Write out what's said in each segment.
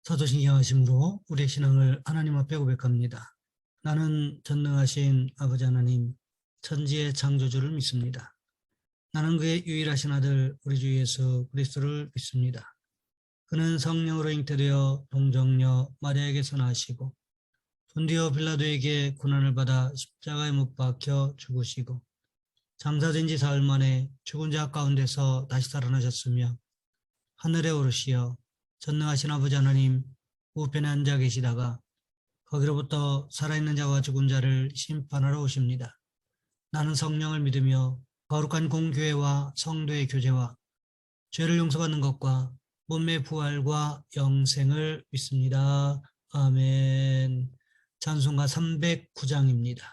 사도신경하심으로 우리의 신앙을 하나님 앞에 고백합니다. 나는 전능하신 아버지 하나님, 천지의 창조주를 믿습니다. 나는 그의 유일하신 아들 우리 주 예수 그리스도를 믿습니다. 그는 성령으로 잉태되어 동정녀 마리아에게서 나시고 본디오 빌라도에게 고난을 받아 십자가에 못 박혀 죽으시고 장사된 지 사흘 만에 죽은 자 가운데서 다시 살아나셨으며 하늘에 오르시어 전능하신 아버지 하나님 우편에 앉아 계시다가 거기로부터 살아있는 자와 죽은 자를 심판하러 오십니다. 나는 성령을 믿으며 거룩한 공교회와 성도의 교제와 죄를 용서받는 것과 몸의 부활과 영생을 믿습니다. 아멘. 찬송가 309장입니다.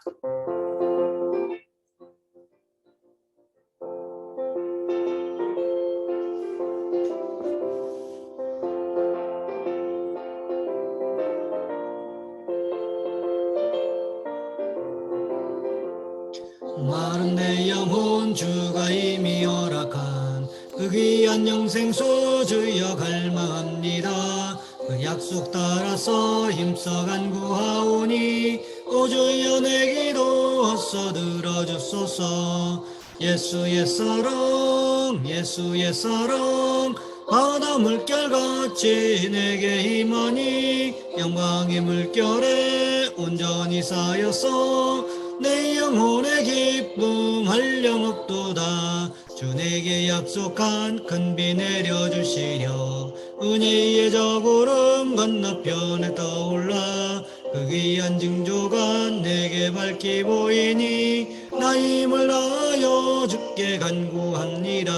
마른 내 영혼 주가 이미 허락한 그 귀한 영생수 주여 갈망합니다. 그 약속 따라서 힘써 간구하오니 오 주여 내 기도 헛서 들어주소서. 예수의 사랑 예수의 사랑 바다 물결같이 내게 임하니 영광의 물결에 온전히 쌓여서 내 영혼의 기쁨 한량없도다. 주 내게 약속한 큰 비 내려주시려 은혜의 저 구름 건너편에 떠올라 그 귀한 징조가 내게 밝히 보이니 나 힘을 다하여 주께 간구합니다.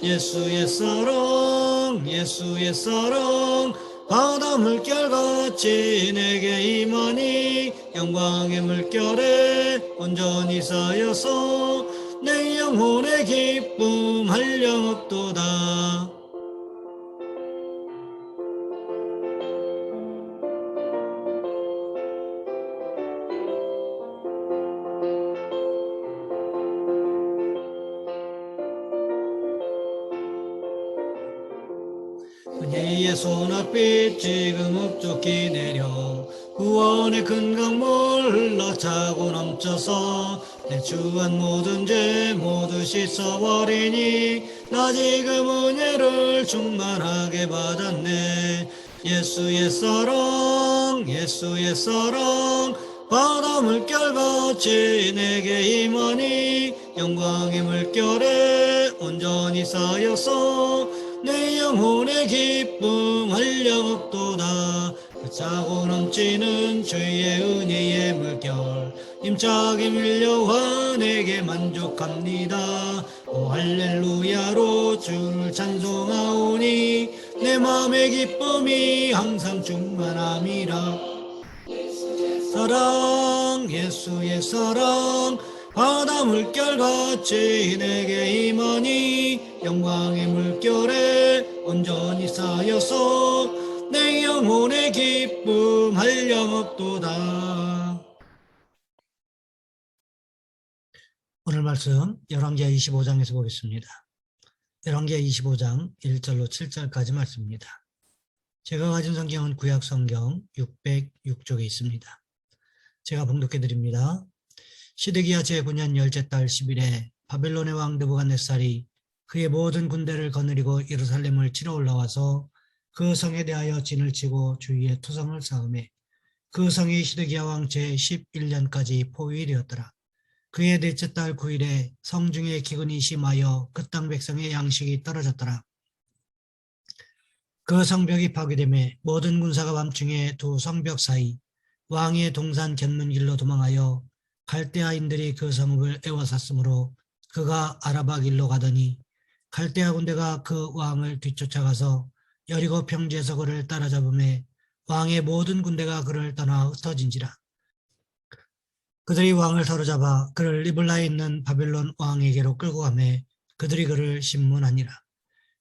예수의 사랑 예수의 사랑 바다 물결같이 내게 임하니 영광의 물결에 온전히 쌓여서 내 영혼의 기쁨 한량없도다. 은혜의 소낙빛 지금 흡족히 내려 구원의 큰 강물 흘러차고 넘쳐서 내 주한 모든 죄 모두 씻어버리니 나 지금 은혜를 충만하게 받았네. 예수의 사랑 예수의 사랑 바다 물결같이 내게 임하니 영광의 물결에 온전히 쌓여서 내 영혼의 기쁨 한량없도다. 그 차고 넘치는 주의 은혜의 물결 힘차게 밀려와 내게 만족합니다. 오 할렐루야로 주를 찬송하오니 내 맘의 기쁨이 항상 충만함이라. 사랑 예수의 사랑 바다 물결같이 내게 임하니 영광의 물결에 온전히 쌓여서 내 영혼의 기쁨 한량없도다. 오늘 말씀 열왕기하 25장에서 보겠습니다. 열왕기하 25장 1절로 7절까지 말씀입니다. 제가 가진 성경은 구약 성경 606쪽에 있습니다. 제가 봉독해 드립니다. 시드기야 제9년 열째 달 10일에 바벨론의 왕 느부갓네살이 그의 모든 군대를 거느리고 예루살렘을 치러 올라와서 그 성에 대하여 진을 치고 주위에 투성을 쌓음에 그 성이 시드기야 왕 제11년까지 포위이 되었더라. 그의 넷째 달 9일에 성중에 기근이 심하여 그 땅 백성의 양식이 떨어졌더라. 그 성벽이 파괴되매 모든 군사가 밤중에 두 성벽 사이 왕의 동산 견문길로 도망하여 갈대아인들이 그 성읍을 에워쌌으므로 그가 아라바 길로 가더니 갈대아 군대가 그 왕을 뒤쫓아가서 여리고 평지에서 그를 따라잡음에 왕의 모든 군대가 그를 떠나 흩어진지라. 그들이 왕을 사로잡아 그를 리블라에 있는 바벨론 왕에게로 끌고 가매 그들이 그를 심문하니라.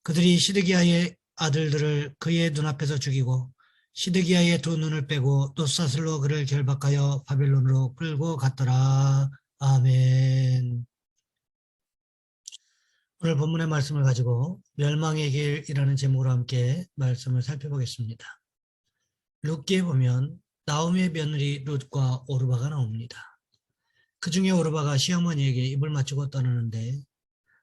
그들이 시드기야의 아들들을 그의 눈앞에서 죽이고 시드기야의 두 눈을 빼고 또 사슬로 그를 결박하여 바벨론으로 끌고 갔더라. 아멘. 오늘 본문의 말씀을 가지고 멸망의 길이라는 제목으로 함께 말씀을 살펴보겠습니다. 룻기에 보면 나오미의 며느리 룻과 오르바가 나옵니다. 그 중에 오르바가 시어머니에게 입을 맞추고 떠나는데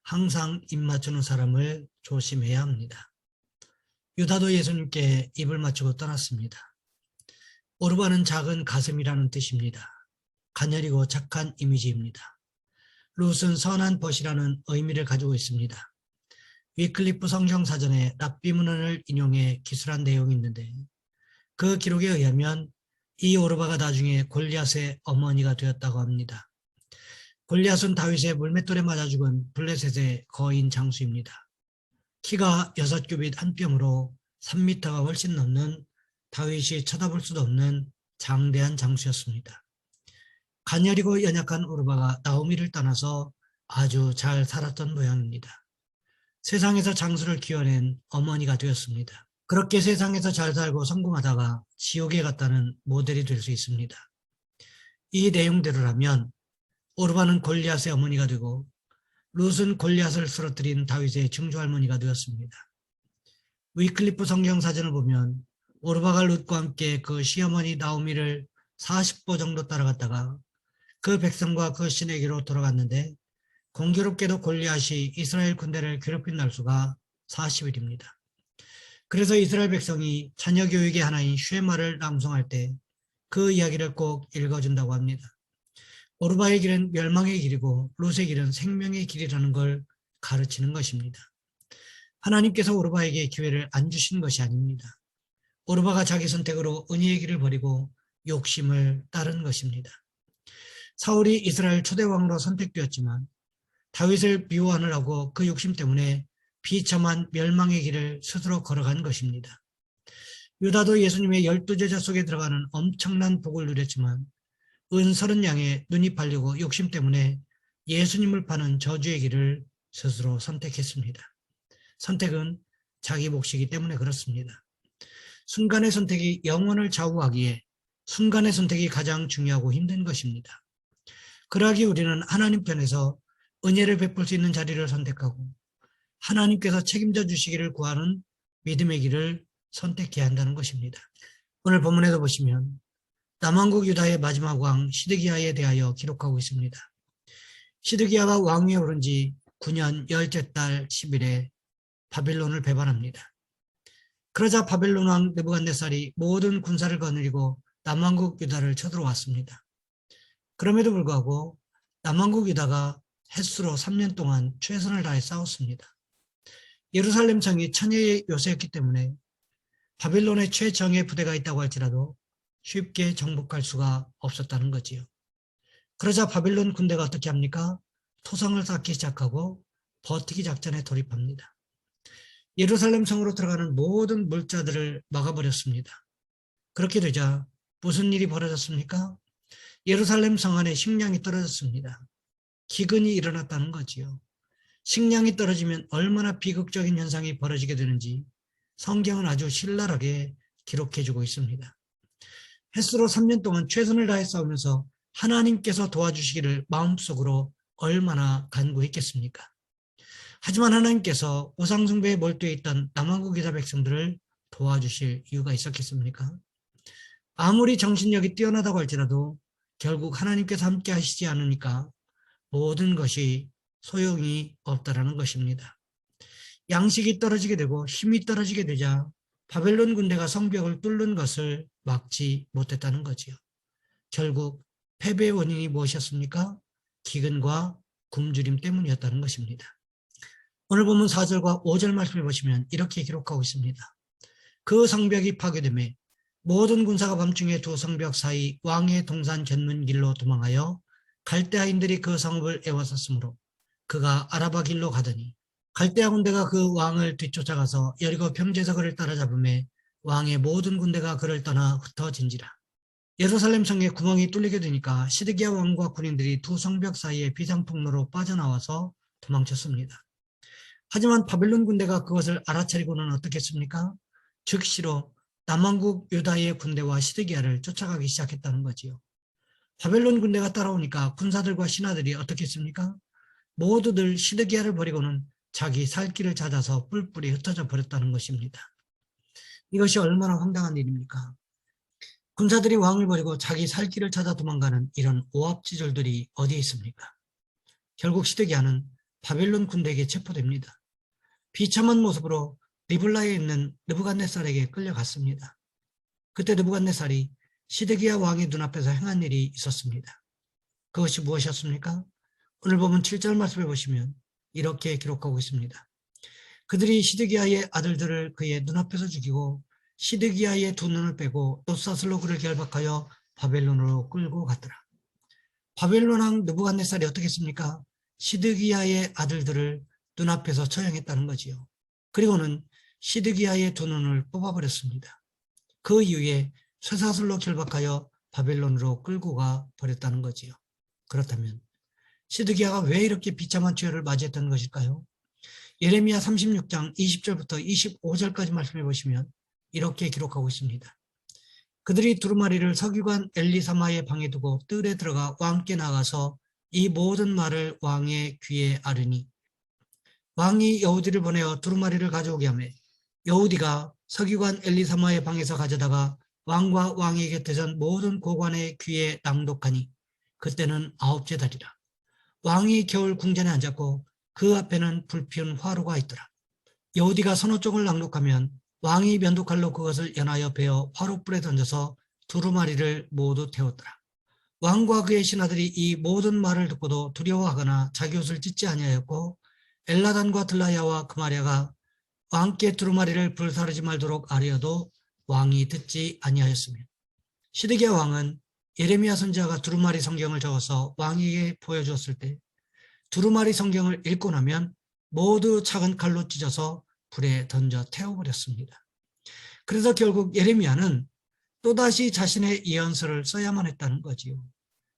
항상 입 맞추는 사람을 조심해야 합니다. 유다도 예수님께 입을 맞추고 떠났습니다. 오르바는 작은 가슴이라는 뜻입니다. 가녀리고 착한 이미지입니다. 룻은 선한 벗이라는 의미를 가지고 있습니다. 위클리프 성경사전에 랍비 문헌을 인용해 기술한 내용이 있는데 그 기록에 의하면 이 오르바가 나중에 골리앗의 어머니가 되었다고 합니다. 골리앗은 다윗의 물맷돌에 맞아 죽은 블레셋의 거인 장수입니다. 키가 6규빗 한 뼘으로 3m가 훨씬 넘는 다윗이 쳐다볼 수도 없는 장대한 장수였습니다. 가녀리고 연약한 오르바가 나오미를 떠나서 아주 잘 살았던 모양입니다. 세상에서 장수를 키워낸 어머니가 되었습니다. 그렇게 세상에서 잘 살고 성공하다가 지옥에 갔다는 모델이 될 수 있습니다. 이 내용대로라면 오르바는 골리앗의 어머니가 되고 룻은 골리앗을 쓰러뜨린 다윗의 증조할머니가 되었습니다. 위클리프 성경사전을 보면 오르바가 룻과 함께 그 시어머니 나오미를 40보 정도 따라갔다가 그 백성과 그 신에게로 돌아갔는데 공교롭게도 골리앗이 이스라엘 군대를 괴롭힌 날수가 40일입니다. 그래서 이스라엘 백성이 자녀 교육의 하나인 쉐마를 낭송할 때 그 이야기를 꼭 읽어준다고 합니다. 오르바의 길은 멸망의 길이고 룻의 길은 생명의 길이라는 걸 가르치는 것입니다. 하나님께서 오르바에게 기회를 안 주신 것이 아닙니다. 오르바가 자기 선택으로 은혜의 길을 버리고 욕심을 따른 것입니다. 사울이 이스라엘 초대왕으로 선택되었지만 다윗을 미워하느라고 그 욕심 때문에 비참한 멸망의 길을 스스로 걸어간 것입니다. 유다도 예수님의 12제자 속에 들어가는 엄청난 복을 누렸지만 은 30양에 눈이 팔리고 욕심 때문에 예수님을 파는 저주의 길을 스스로 선택했습니다. 선택은 자기 몫이기 때문에 그렇습니다. 순간의 선택이 영혼을 좌우하기에 순간의 선택이 가장 중요하고 힘든 것입니다. 그러하기 우리는 하나님 편에서 은혜를 베풀 수 있는 자리를 선택하고 하나님께서 책임져 주시기를 구하는 믿음의 길을 선택해야 한다는 것입니다. 오늘 본문에도 보시면 남왕국 유다의 마지막 왕 시드기야에 대하여 기록하고 있습니다. 시드기야가 왕위에 오른 지 9년 10째 달 10일에 바빌론을 배반합니다. 그러자 바빌론 왕 느부갓네살이 모든 군사를 거느리고 남왕국 유다를 쳐들어왔습니다. 그럼에도 불구하고 남왕국 유다가 햇수로 3년 동안 최선을 다해 싸웠습니다. 예루살렘 성이 천혜의 요새였기 때문에 바빌론의 최정예 부대가 있다고 할지라도 쉽게 정복할 수가 없었다는 거지요. 그러자 바빌론 군대가 어떻게 합니까? 토성을 쌓기 시작하고 버티기 작전에 돌입합니다. 예루살렘 성으로 들어가는 모든 물자들을 막아버렸습니다. 그렇게 되자 무슨 일이 벌어졌습니까? 예루살렘 성 안에 식량이 떨어졌습니다. 기근이 일어났다는 거지요. 식량이 떨어지면 얼마나 비극적인 현상이 벌어지게 되는지 성경은 아주 신랄하게 기록해주고 있습니다. 햇수로 3년 동안 최선을 다해 싸우면서 하나님께서 도와주시기를 마음속으로 얼마나 간구했겠습니까? 하지만 하나님께서 우상숭배에 몰두해 있던 남왕국 유다 백성들을 도와주실 이유가 있었겠습니까? 아무리 정신력이 뛰어나다고 할지라도 결국 하나님께서 함께 하시지 않으니까 모든 것이 소용이 없다라는 것입니다. 양식이 떨어지게 되고 힘이 떨어지게 되자 바벨론 군대가 성벽을 뚫는 것을 막지 못했다는 거지요. 결국 패배의 원인이 무엇이었습니까? 기근과 굶주림 때문이었다는 것입니다. 오늘 본문 4절과 5절 말씀을 보시면 이렇게 기록하고 있습니다. 그 성벽이 파괴되매 모든 군사가 밤중에 두 성벽 사이 왕의 동산 견문 길로 도망하여 갈대아인들이 그 성읍을 에워쌌으므로 그가 아라바 길로 가더니 갈대아 군대가 그 왕을 뒤쫓아가서 여리고 평지에서 그를 따라잡음에 왕의 모든 군대가 그를 떠나 흩어진지라. 예루살렘 성에 구멍이 뚫리게 되니까 시드기야 왕과 군인들이 두 성벽 사이에 비상통로로 빠져나와서 도망쳤습니다. 하지만 바벨론 군대가 그것을 알아차리고는 어떻게 했습니까? 즉시로 남왕국 유다의 군대와 시드기야를 쫓아가기 시작했다는 거지요. 바벨론 군대가 따라오니까 군사들과 신하들이 어떻게 했습니까? 모두들 시드기야를 버리고는 자기 살 길을 찾아서 뿔뿔이 흩어져 버렸다는 것입니다. 이것이 얼마나 황당한 일입니까? 군사들이 왕을 버리고 자기 살 길을 찾아 도망가는 이런 오합지졸들이 어디에 있습니까? 결국 시드기야는 바벨론 군대에게 체포됩니다. 비참한 모습으로 리블라에 있는 느부갓네살에게 끌려갔습니다. 그때 느부갓네살이 시드기야 왕의 눈앞에서 행한 일이 있었습니다. 그것이 무엇이었습니까? 오늘 보면 7절 말씀해 보시면 이렇게 기록하고 있습니다. 그들이 시드기야의 아들들을 그의 눈앞에서 죽이고 시드기야의 두 눈을 빼고 돛사슬로 그를 결박하여 바벨론으로 끌고 갔더라. 바벨론 왕 느부갓네살이 어떻게 했습니까? 시드기야의 아들들을 눈앞에서 처형했다는 거지요. 그리고는 시드기야의 두 눈을 뽑아버렸습니다. 그 이후에 쇠사슬로 결박하여 바벨론으로 끌고 가 버렸다는 거지요. 그렇다면 시드기야가 왜 이렇게 비참한 죄를 맞이했던 것일까요? 예레미야 36장 20절부터 25절까지 말씀해 보시면 이렇게 기록하고 있습니다. 그들이 두루마리를 서기관 엘리사마의 방에 두고 뜰에 들어가 왕께 나가서 이 모든 말을 왕의 귀에 아르니 왕이 여우디를 보내어 두루마리를 가져오게 하며 여우디가 서기관 엘리사마의 방에서 가져다가 왕과 왕의 곁에 선 모든 고관의 귀에 낭독하니 그때는 9째 달이라. 왕이 겨울 궁전에 앉았고 그 앞에는 불피운 화로가 있더라. 여우디가 서너 쪽을 낭독하면 왕이 면도칼로 그것을 연하여 베어 화롯불에 던져서 두루마리를 모두 태웠더라. 왕과 그의 신하들이 이 모든 말을 듣고도 두려워하거나 자기 옷을 찢지 아니하였고 엘라단과 들라야와 그마랴가 왕께 두루마리를 불사르지 말도록 아뢰어도 왕이 듣지 아니하였으며 시드기야 왕은 예레미야 선지자가 두루마리 성경을 적어서 왕에게 보여주었을 때 두루마리 성경을 읽고 나면 모두 작은 칼로 찢어서 불에 던져 태워버렸습니다. 그래서 결국 예레미야는 또다시 자신의 예언서를 써야만 했다는 거지요.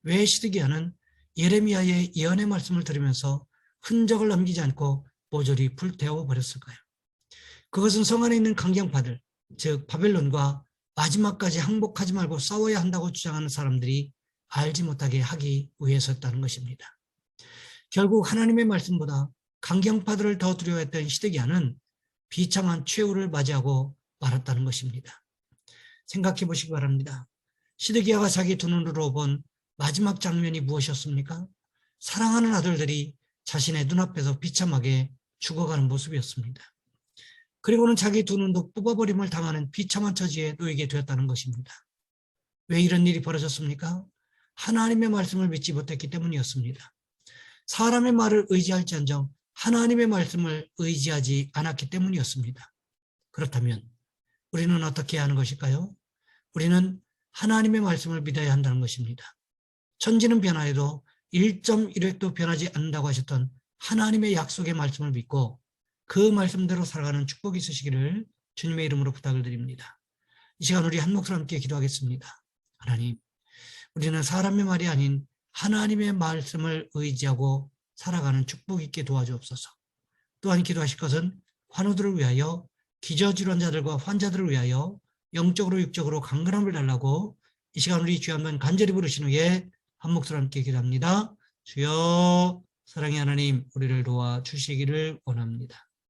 왜 시드기야는 예레미야의 예언의 말씀을 들으면서 흔적을 남기지 않고 모조리 불태워버렸을까요? 그것은 성 안에 있는 강경파들, 즉 바벨론과 마지막까지 항복하지 말고 싸워야 한다고 주장하는 사람들이 알지 못하게 하기 위해서였다는 것입니다. 결국 하나님의 말씀보다 강경파들을 더 두려워했던 시드기야는 비참한 최후를 맞이하고 말았다는 것입니다. 생각해 보시기 바랍니다. 시드기야가 자기 두 눈으로 본 마지막 장면이 무엇이었습니까? 사랑하는 아들들이 자신의 눈앞에서 비참하게 죽어가는 모습이었습니다. 그리고는 자기 두 눈도 뽑아버림을 당하는 비참한 처지에 놓이게 되었다는 것입니다. 왜 이런 일이 벌어졌습니까? 하나님의 말씀을 믿지 못했기 때문이었습니다. 사람의 말을 의지할지언정 하나님의 말씀을 의지하지 않았기 때문이었습니다. 그렇다면 우리는 어떻게 해야 하는 것일까요? 우리는 하나님의 말씀을 믿어야 한다는 것입니다. 천지는 변화해도 1.1획도 변하지 않는다고 하셨던 하나님의 약속의 말씀을 믿고 그 말씀대로 살아가는 축복이 있으시기를 주님의 이름으로 부탁을 드립니다. 이 시간 우리 한 목소리 함께 기도하겠습니다. 하나님, 우리는 사람의 말이 아닌 하나님의 말씀을 의지하고 살아가는 축복 있게 도와주옵소서. 또한 기도하실 것은 환우들을 위하여 기저질환자들과 환자들을 위하여 영적으로 육적으로 강건함을 달라고 이 시간 우리 주여 한번 간절히 부르신 후에 한 목소리 함께 기도합니다. 주여, 사랑의 하나님, 우리를 도와주시기를 원합니다.